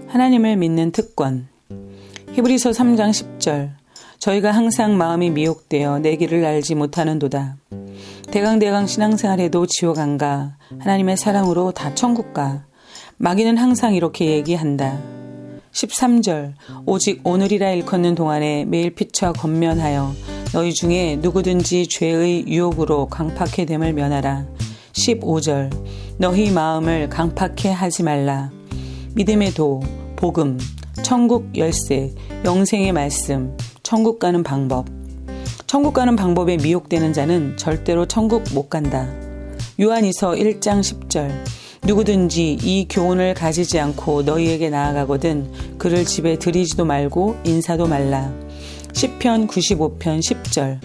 하나님을 믿는 특권. 히브리서 3장 10절. 저희가 항상 마음이 미혹되어 내 길을 알지 못하는도다. 대강대강 신앙생활에도 지옥 안 가. 하나님의 사랑으로 다 천국 가. 마귀는 항상 이렇게 얘기한다. 13절. 오직 오늘이라 일컫는 동안에 매일 피차 권면하여 너희 중에 누구든지 죄의 유혹으로 강팍해 됨을 면하라. 15절. 너희 마음을 강팍해 하지 말라. 믿음의 도, 복음, 천국 열쇠, 영생의 말씀, 천국 가는 방법. 천국 가는 방법에 미혹되는 자는 절대로 천국 못 간다. 요한이서 1장 10절. 누구든지 이 교훈을 가지지 않고 너희에게 나아가거든 그를 집에 들이지도 말고 인사도 말라. 시편 95편 10절.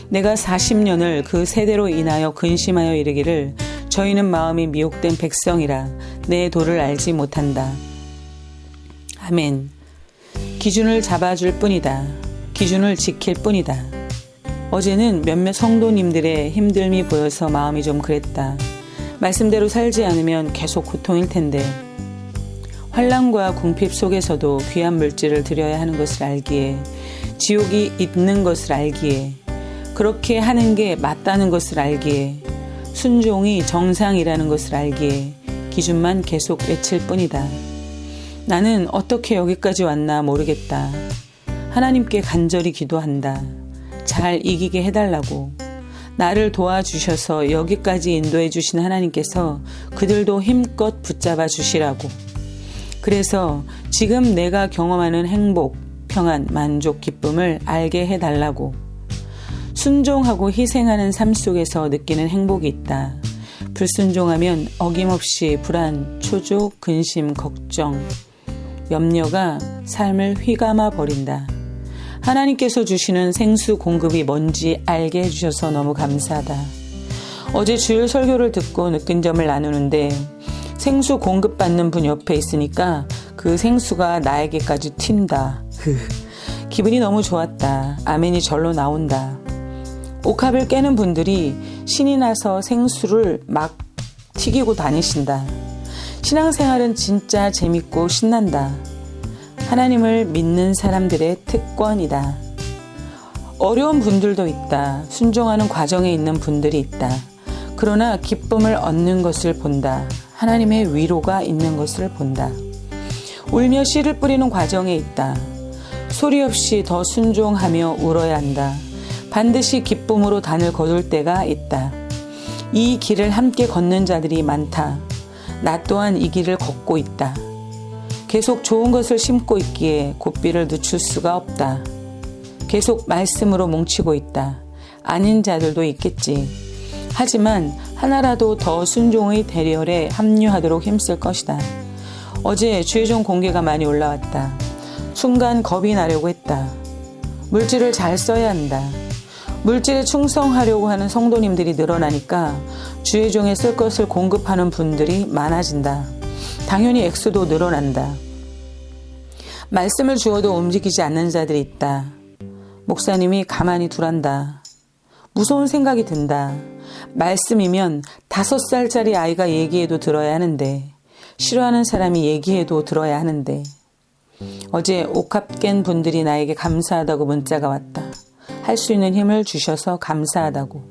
내가 40년을 그 세대로 인하여 근심하여 이르기를 저희는 마음이 미혹된 백성이라 내 도를 알지 못한다. 아멘. 기준을 잡아줄 뿐이다. 기준을 지킬 뿐이다. 어제는 몇몇 성도님들의 힘듦이 보여서 마음이 좀 그랬다. 말씀대로 살지 않으면 계속 고통일 텐데. 환난과 궁핍 속에서도 귀한 물질을 드려야 하는 것을 알기에, 지옥이 있는 것을 알기에, 그렇게 하는 게 맞다는 것을 알기에, 순종이 정상이라는 것을 알기에 기준만 계속 외칠 뿐이다. 나는 어떻게 여기까지 왔나 모르겠다. 하나님께 간절히 기도한다. 잘 이기게 해달라고. 나를 도와주셔서 여기까지 인도해 주신 하나님께서 그들도 힘껏 붙잡아 주시라고. 그래서 지금 내가 경험하는 행복, 평안, 만족, 기쁨을 알게 해달라고. 순종하고 희생하는 삶 속에서 느끼는 행복이 있다. 불순종하면 어김없이 불안, 초조, 근심, 걱정, 염려가 삶을 휘감아 버린다. 하나님께서 주시는 생수 공급이 뭔지 알게 해주셔서 너무 감사하다. 어제 주일 설교를 듣고 느낀 점을 나누는데 생수 공급받는 분 옆에 있으니까 그 생수가 나에게까지 튄다. 기분이 너무 좋았다. 아멘이 절로 나온다. 옥합을 깨는 분들이 신이 나서 생수를 막 튀기고 다니신다. 신앙생활은 진짜 재밌고 신난다. 하나님을 믿는 사람들의 특권이다. 어려운 분들도 있다. 순종하는 과정에 있는 분들이 있다. 그러나 기쁨을 얻는 것을 본다. 하나님의 위로가 있는 것을 본다. 울며 씨를 뿌리는 과정에 있다. 소리 없이 더 순종하며 울어야 한다. 반드시 기쁨으로 단을 거둘 때가 있다. 이 길을 함께 걷는 자들이 많다. 나 또한 이 길을 걷고 있다. 계속 좋은 것을 심고 있기에 고삐를 늦출 수가 없다. 계속 말씀으로 뭉치고 있다. 아닌 자들도 있겠지. 하지만 하나라도 더 순종의 대열에 합류하도록 힘쓸 것이다. 어제 주의종 공개가 많이 올라왔다. 순간 겁이 나려고 했다. 물질을 잘 써야 한다. 물질에 충성하려고 하는 성도님들이 늘어나니까 주의종에 쓸 것을 공급하는 분들이 많아진다. 당연히 액수도 늘어난다. 말씀을 주어도 움직이지 않는 자들이 있다. 목사님이 가만히 두란다. 무서운 생각이 든다. 말씀이면 5살짜리 아이가 얘기해도 들어야 하는데, 싫어하는 사람이 얘기해도 들어야 하는데. 어제 옥합 깬 분들이 나에게 감사하다고 문자가 왔다. 할 수 있는 힘을 주셔서 감사하다고.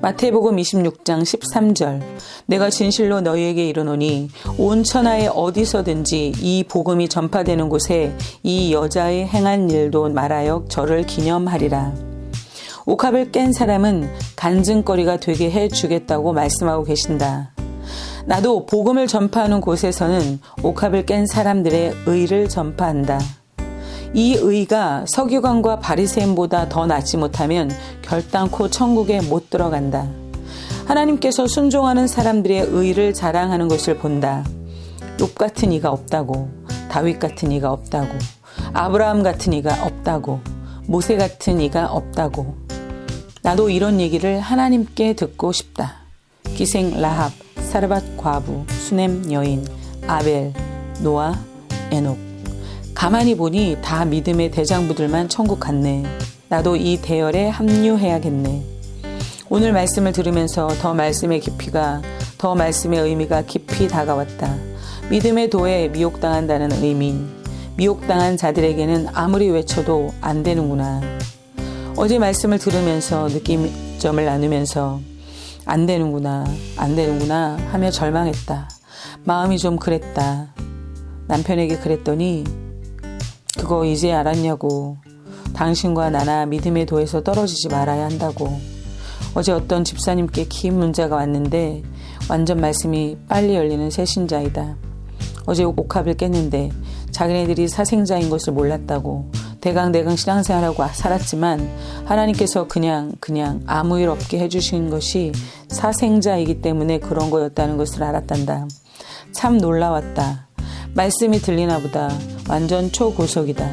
마태복음 26장 13절. 내가 진실로 너희에게 이르노니 온 천하에 어디서든지 이 복음이 전파되는 곳에 이 여자의 행한 일도 말하여 저를 기념하리라. 옥합을 깬 사람은 간증거리가 되게 해주겠다고 말씀하고 계신다. 나도 복음을 전파하는 곳에서는 옥합을 깬 사람들의 의를 전파한다. 이 의가 서기관과 바리새인보다 더 낫지 못하면 결단코 천국에 못 들어간다. 하나님께서 순종하는 사람들의 의를 자랑하는 것을 본다. 욥 같은 이가 없다고, 다윗 같은 이가 없다고, 아브라함 같은 이가 없다고, 모세 같은 이가 없다고. 나도 이런 얘기를 하나님께 듣고 싶다. 기생 라합, 사르밧 과부, 수넴 여인, 아벨, 노아, 에녹. 가만히 보니 다 믿음의 대장부들만 천국 갔네. 나도 이 대열에 합류해야겠네. 오늘 말씀을 들으면서 더 말씀의 깊이가, 더 말씀의 의미가 깊이 다가왔다. 믿음의 도에 미혹당한다는 의미. 미혹당한 자들에게는 아무리 외쳐도 안 되는구나. 어제 말씀을 들으면서 느낌점을 나누면서 안 되는구나 하며 절망했다. 마음이 좀 그랬다. 남편에게 그랬더니 그거 이제 알았냐고. 당신과 나나 믿음의 도에서 떨어지지 말아야 한다고. 어제 어떤 집사님께 긴 문자가 왔는데 완전 말씀이 빨리 열리는 새 신자이다. 어제 옥합을 깼는데 자기네들이 사생자인 것을 몰랐다고. 대강 신앙생활하고 살았지만 하나님께서 그냥 아무 일 없게 해주신 것이 사생자이기 때문에 그런 거였다는 것을 알았단다. 참 놀라웠다. 말씀이 들리나 보다. 완전 초고속이다.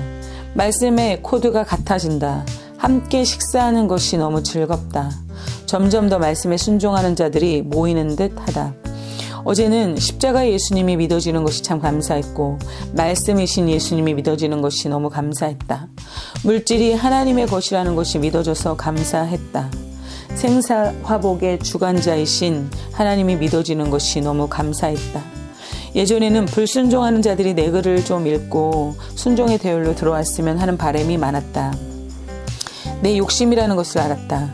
말씀의 코드가 같아진다. 함께 식사하는 것이 너무 즐겁다. 점점 더 말씀에 순종하는 자들이 모이는 듯 하다. 어제는 십자가의 예수님이 믿어지는 것이 참 감사했고 말씀이신 예수님이 믿어지는 것이 너무 감사했다. 물질이 하나님의 것이라는 것이 믿어져서 감사했다. 생사화복의 주관자이신 하나님이 믿어지는 것이 너무 감사했다. 예전에는 불순종하는 자들이 내 글을 좀 읽고 순종의 대열로 들어왔으면 하는 바람이 많았다. 내 욕심이라는 것을 알았다.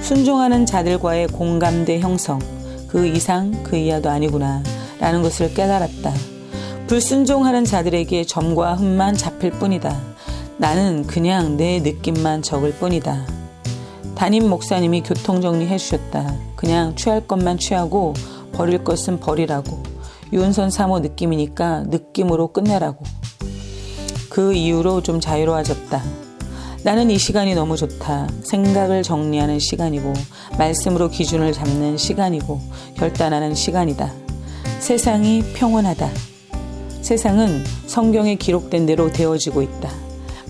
순종하는 자들과의 공감대 형성, 그 이상 그 이하도 아니구나 라는 것을 깨달았다. 불순종하는 자들에게 점과 흠만 잡힐 뿐이다. 나는 그냥 내 느낌만 적을 뿐이다. 담임 목사님이 교통정리해 주셨다. 그냥 취할 것만 취하고 버릴 것은 버리라고. 유은선 사모 느낌이니까 느낌으로 끝내라고. 그 이후로 좀 자유로워졌다. 나는 이 시간이 너무 좋다. 생각을 정리하는 시간이고 말씀으로 기준을 잡는 시간이고 결단하는 시간이다. 세상이 평온하다. 세상은 성경에 기록된 대로 되어지고 있다.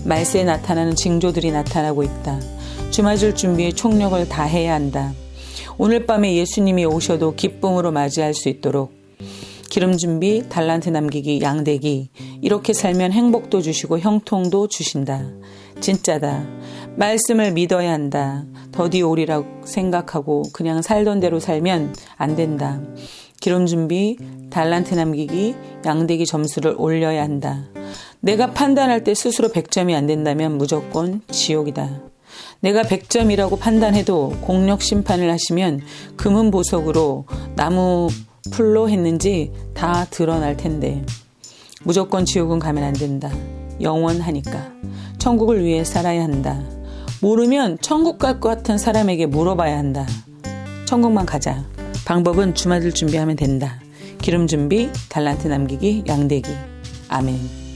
말세에 나타나는 징조들이 나타나고 있다. 주맞을 준비에 총력을 다해야 한다. 오늘 밤에 예수님이 오셔도 기쁨으로 맞이할 수 있도록 기름 준비, 달란트 남기기, 양대기 이렇게 살면 행복도 주시고 형통도 주신다. 진짜다. 말씀을 믿어야 한다. 더디 오리라고 생각하고 그냥 살던 대로 살면 안 된다. 기름 준비, 달란트 남기기, 양대기 점수를 올려야 한다. 내가 판단할 때 스스로 100점이 안 된다면 무조건 지옥이다. 내가 100점이라고 판단해도 공력 심판을 하시면 금은 보석으로 나무 풀로 했는지 다 드러날 텐데 무조건 지옥은 가면 안 된다. 영원하니까. 천국을 위해 살아야 한다. 모르면 천국 갈 것 같은 사람에게 물어봐야 한다. 천국만 가자. 방법은 주말을 준비하면 된다. 기름 준비, 달란트 남기기, 양대기. 아멘.